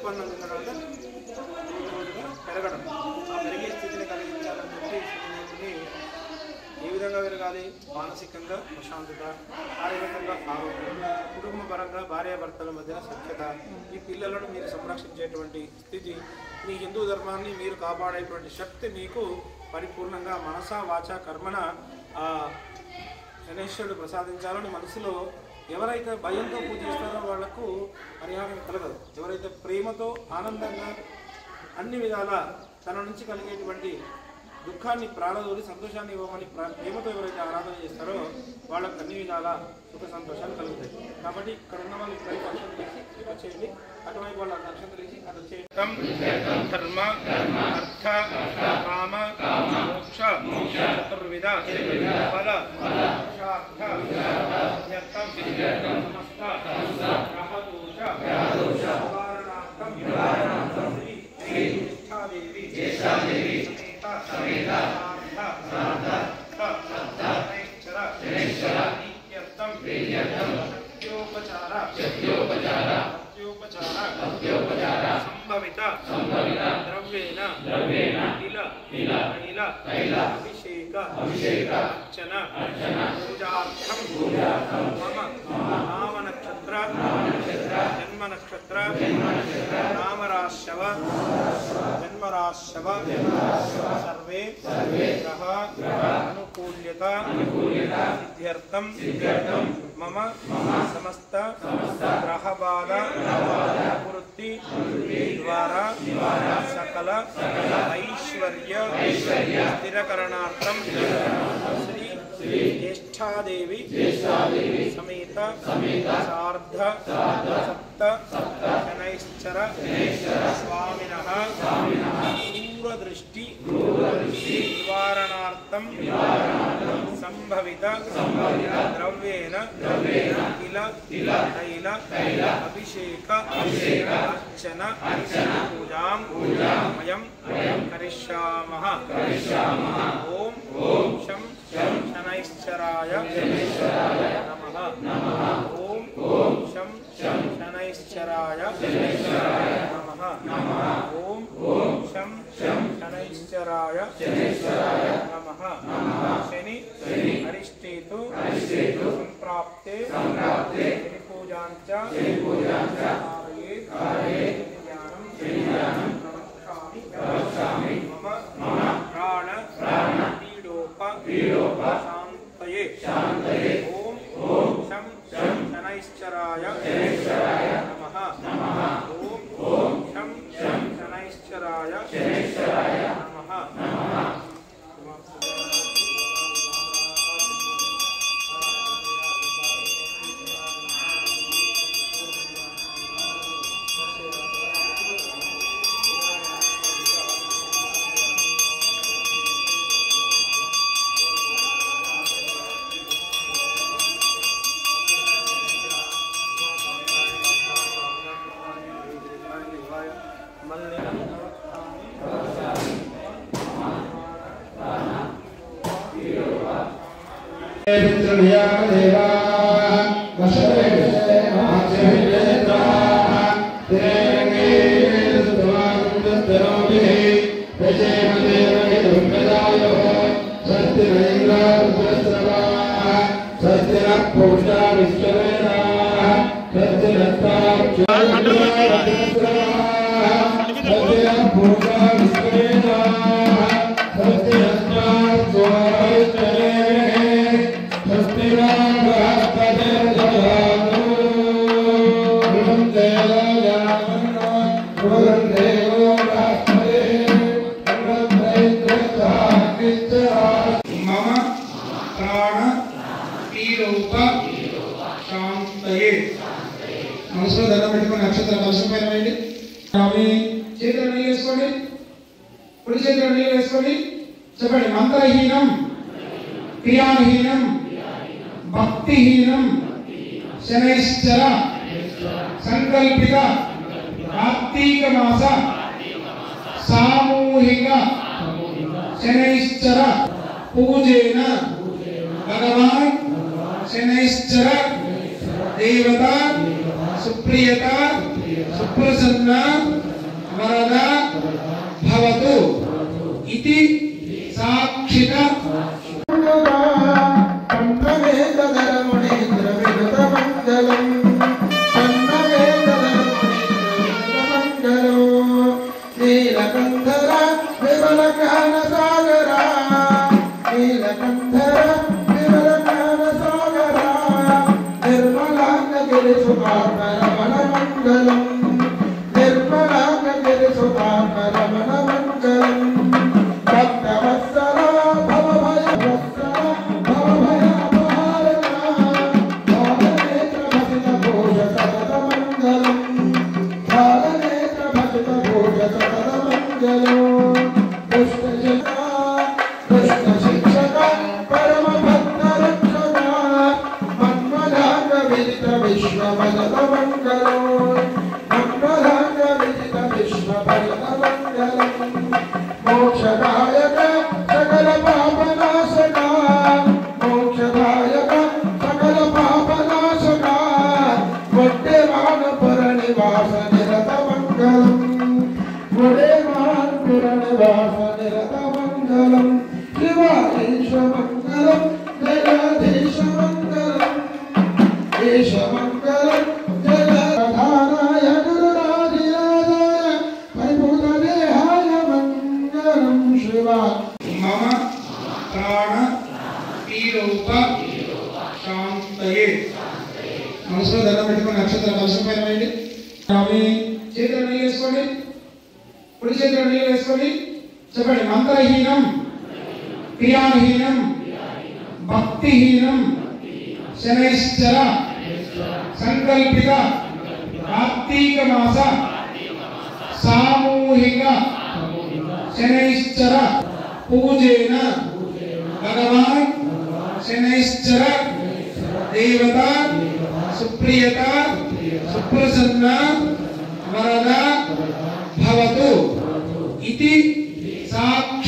ఉత్పన్నం చెందడం పెరగడం, ఆ పెరిగే స్థితిని కలిగించాలని చెప్పి శనిదేవుని ఏ విధంగా పెరగాలి? మానసికంగా ప్రశాంతత, శారీరకంగా ఆరోగ్యం, కుటుంబ పరంగా భార్యాభర్తల మధ్య సఖ్యత, ఈ పిల్లలను మీరు సంరక్షించేటువంటి స్థితి, మీ హిందూ ధర్మాన్ని మీరు కాపాడేటువంటి శక్తి మీకు పరిపూర్ణంగా మనసా వాచ కర్మన శనేశ్వరుడు ప్రసాదించాలని మనసులో ఎవరైతే భయంతో పూజిస్తారో వాళ్లకు పరిహారం కలగదు. ఎవరైతే ప్రేమతో ఆనందంగా అన్ని విధాల తన నుంచి కలిగేటువంటి దుఃఖాన్ని ప్రాణదోరి సంతోషాన్ని ఇవ్వమని ప్రేమతో ఎవరైతే ఆరాధన చేస్తారో వాళ్ళకు అన్ని విధాల సుఖ సంతోషాలు కలుగుతాయి. కాబట్టి ఇక్కడ ఉన్న వాళ్ళు ఇక్కడ అక్షంతలు తీసి వచ్చేయండి, అటువైపు వాళ్ళ అక్షంతలు తీసి అటు వచ్చేయండి. ధర్మ అర్థ కామ మోక్ష చతుర్విధ ఫల పురుషార్థ సిద్ధ్యర్థం సమస్త గ్రహదోష నివారణార్థం శ్రీ జ్యేష్ఠాదేవి సమేత సంభవిత ద్రవ్యేణ తైల అభిషేక అర్చన పూజార్థం మమ నామ నక్షత్ర జన్మ నక్షత్ర నామరాశవ జన్మరాశవ సర్వే గ్రహ అనుకూల్యత సిద్ధ్యర్థం మమ సమస్త గ్రహబాధ నివృత్తి ద్వారా సకల ఐశ్వర్య స్థిరకరణార్థం శ్రీ జ్యేష్ఠాదేవి సమేత సార్ధ సప్త శనైశ్చర స్వామినః దూరదృష్టి నివారణార్థం సంభవిత ద్రవ్యేణ తైల అభిషేక అర్చన పూజాం వయం కరిష్యామః. ఓం శం శనైశ్చరాయ నమః. ఓం శం శనైశ్చరాయ నమః. ఓం శం శనైశ్చరాయ నమః. శని అరిష్టేతు సంప్రాప్తే శని పూజాంచ ప్రవక్ష్యామి మమ ప్రాణ పీడోప శాంతయే. ఓం శం శనైశ్చరాయ నమః. ఓం శం శనైశ్చరాయ నమః. మనసులో దండం పెట్టుకుని నక్షత్ర కలశం పైన వేయండి. చేతిలో నీళ్ళు వేసుకోండి, కుడి చేతిలో నీళ్ళు వేసుకోండి. చెప్పండి. మంత్రహీనం క్రియాహీనం భక్తిహీనం శనైశ్చర సంకల్పిత కార్తీక మాస సామూహిక శనైశ్చర పూజేన భగవాన్ శనైశ్చర దేవత సుప్రియత సుప్రసన్న वरद भवतु इति साक्षित చెప్పండి మంత్రహీనం క్రియాహీనం భక్తిహీనం శనైశ్చర సంకల్పిత కార్తీక మాస సామూహిక శనైశ్చర పూజేన భగవాన్ శనైశ్చర దేవత సుప్రియత సుప్రసన్న వరద భవతు इति साक्षात्